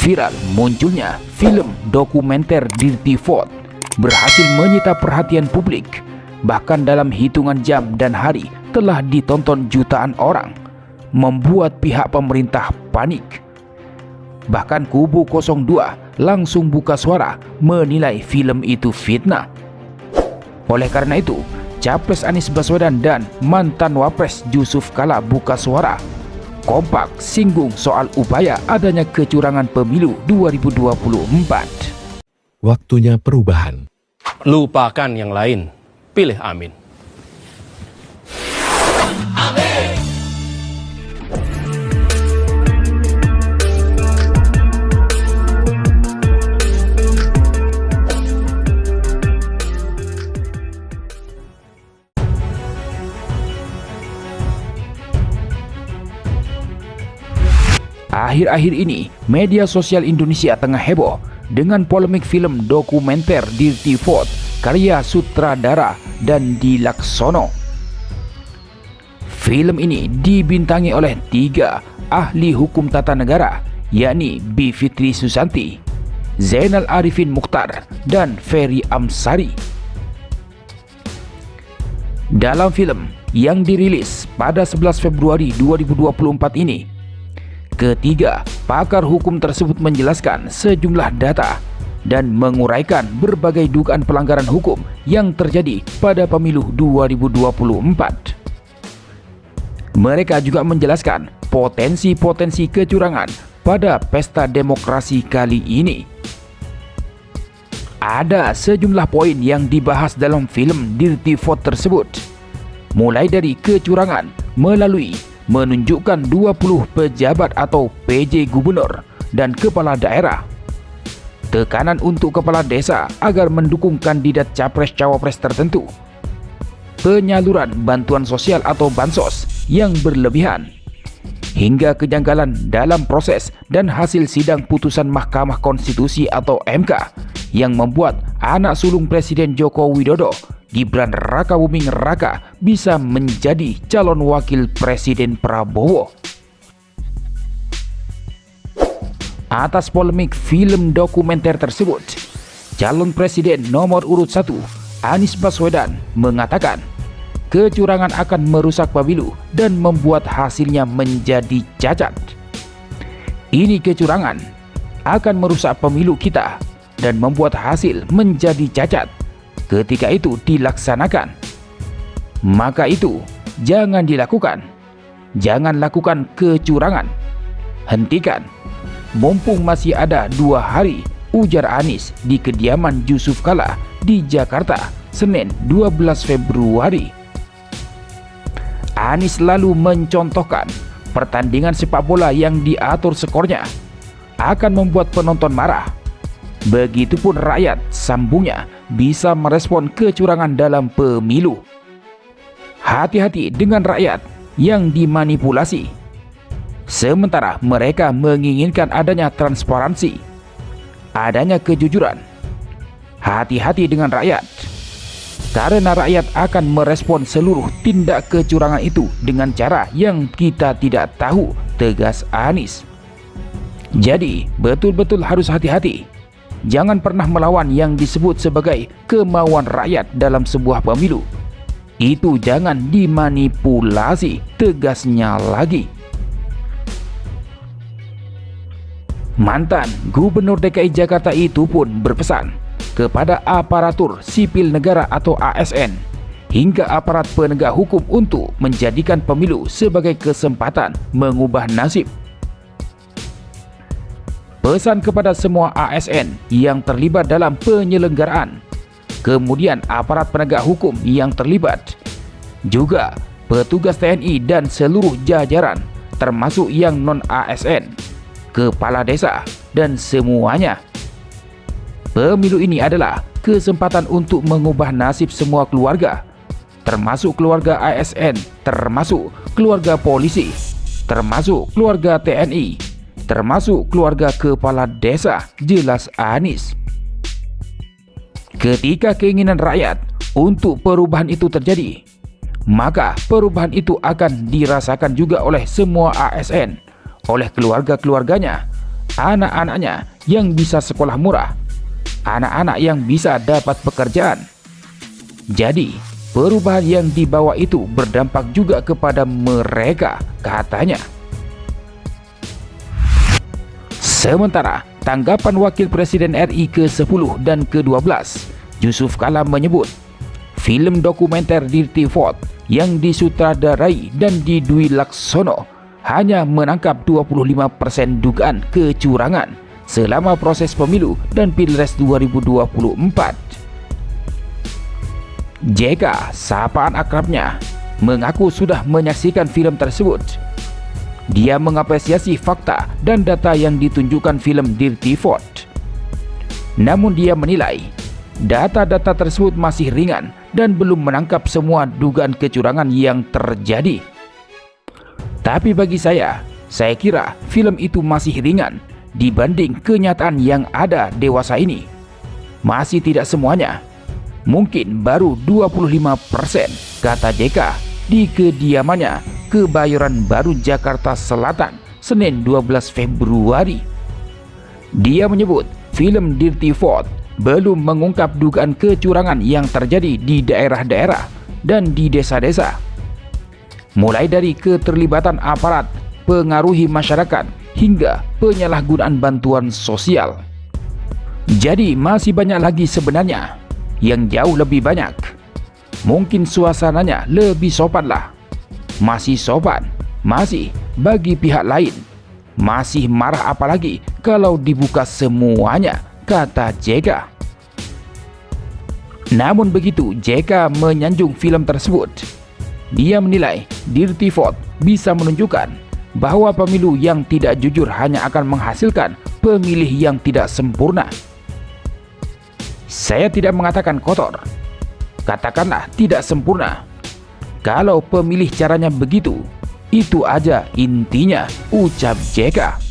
Viral munculnya film dokumenter Dirty Fort berhasil menyita perhatian publik. Bahkan dalam hitungan jam dan hari telah ditonton jutaan orang, membuat pihak pemerintah panik. Bahkan kubu 02 langsung buka suara menilai film itu fitnah. Oleh karena itu, Capres Anies Baswedan dan mantan Wapres Yusuf Kala buka suara, kompak singgung soal upaya adanya kecurangan pemilu 2024. Waktunya perubahan. Lupakan yang lain, pilih Amin. Akhir-akhir ini, media sosial Indonesia tengah heboh dengan polemik film dokumenter Dirty Fort karya sutradara Dandi Laksono. Film ini dibintangi oleh 3 ahli hukum tata negara, yakni Bivitri Susanti, Zainal Arifin Mukhtar, dan Ferry Amsari. Dalam film yang dirilis pada 11 Februari 2024 ini, ketiga pakar hukum tersebut menjelaskan sejumlah data dan menguraikan berbagai dugaan pelanggaran hukum yang terjadi pada pemilu 2024. Mereka juga menjelaskan potensi-potensi kecurangan pada pesta demokrasi kali ini. Ada sejumlah poin yang dibahas dalam film Dirty Fort tersebut, mulai dari kecurangan melalui menunjukkan 20 pejabat atau PJ gubernur dan kepala daerah, tekanan untuk kepala desa agar mendukung kandidat capres-cawapres tertentu, penyaluran bantuan sosial atau bansos yang berlebihan, hingga kejanggalan dalam proses dan hasil sidang putusan Mahkamah Konstitusi atau MK yang membuat anak sulung Presiden Joko Widodo, Gibran Rakabuming Raka, bisa menjadi calon wakil Presiden Prabowo. Atas polemik film dokumenter tersebut, calon presiden nomor urut 1 Anies Baswedan mengatakan kecurangan akan merusak pemilu dan membuat hasilnya menjadi cacat. Ini kecurangan akan merusak pemilu kita dan membuat hasil menjadi cacat ketika itu dilaksanakan. Maka itu jangan dilakukan. Jangan lakukan kecurangan. Hentikan. Mumpung masih ada 2 hari, ujar Anies di kediaman Yusuf Kala di Jakarta, Senin 12 Februari. Anies lalu mencontohkan pertandingan sepak bola yang diatur skornya akan membuat penonton marah. Begitupun rakyat, sambungnya, bisa merespon kecurangan dalam pemilu. Hati-hati dengan rakyat yang dimanipulasi. Sementara mereka menginginkan adanya transparansi, adanya kejujuran. Hati-hati dengan rakyat, karena rakyat akan merespon seluruh tindak kecurangan itu dengan cara yang kita tidak tahu, tegas Anies. Jadi, betul-betul harus hati-hati. Jangan pernah melawan yang disebut sebagai kemauan rakyat dalam sebuah pemilu. Itu jangan dimanipulasi, tegasnya lagi. Mantan Gubernur DKI Jakarta itu pun berpesan kepada aparatur sipil negara atau ASN hingga aparat penegak hukum untuk menjadikan pemilu sebagai kesempatan mengubah nasib. Pesan kepada semua ASN yang terlibat dalam penyelenggaraan, kemudian aparat penegak hukum yang terlibat, juga petugas TNI dan seluruh jajaran termasuk yang non-ASN, kepala desa, dan semuanya. Pemilu ini adalah kesempatan untuk mengubah nasib semua keluarga, termasuk keluarga ASN, termasuk keluarga polisi, termasuk keluarga TNI, termasuk keluarga kepala desa, jelas Anies. Ketika keinginan rakyat untuk perubahan itu terjadi, maka perubahan itu akan dirasakan juga oleh semua ASN, oleh keluarga-keluarganya, anak-anaknya yang bisa sekolah murah, anak-anak yang bisa dapat pekerjaan. Jadi, perubahan yang dibawa itu berdampak juga kepada mereka, katanya. Sementara, tanggapan Wakil Presiden RI ke-10 dan ke-12, Yusuf Kala menyebut, film dokumenter Dirty Vote yang disutradarai dan Dwi Laksono hanya menangkap 25% dugaan kecurangan selama proses pemilu dan Pilpres 2024. JK, sapaan akrabnya, mengaku sudah menyaksikan film tersebut. Dia mengapresiasi fakta dan data yang ditunjukkan film Dirty Vote. Namun dia menilai data-data tersebut masih ringan dan belum menangkap semua dugaan kecurangan yang terjadi. Tapi bagi saya kira film itu masih ringan dibanding kenyataan yang ada dewasa ini. Masih tidak semuanya, mungkin baru 25%, kata JK di kediamannya Kebayoran Baru, Jakarta Selatan, Senin 12 Februari. Dia menyebut film Dirty Vote belum mengungkap dugaan kecurangan yang terjadi di daerah-daerah dan di desa-desa, mulai dari keterlibatan aparat, pengaruhi masyarakat, hingga penyalahgunaan bantuan sosial. Jadi masih banyak lagi sebenarnya, yang jauh lebih banyak. Mungkin suasananya lebih sopan lah. Masih sopan, masih bagi pihak lain. Masih marah apalagi kalau dibuka semuanya, kata JK. Namun begitu JK menyanjung film tersebut. Dia menilai Dirty Vote bisa menunjukkan bahwa pemilu yang tidak jujur hanya akan menghasilkan pemilih yang tidak sempurna. Saya tidak mengatakan kotor, katakanlah tidak sempurna. Kalau pemilih caranya begitu, itu aja intinya, ucap JK.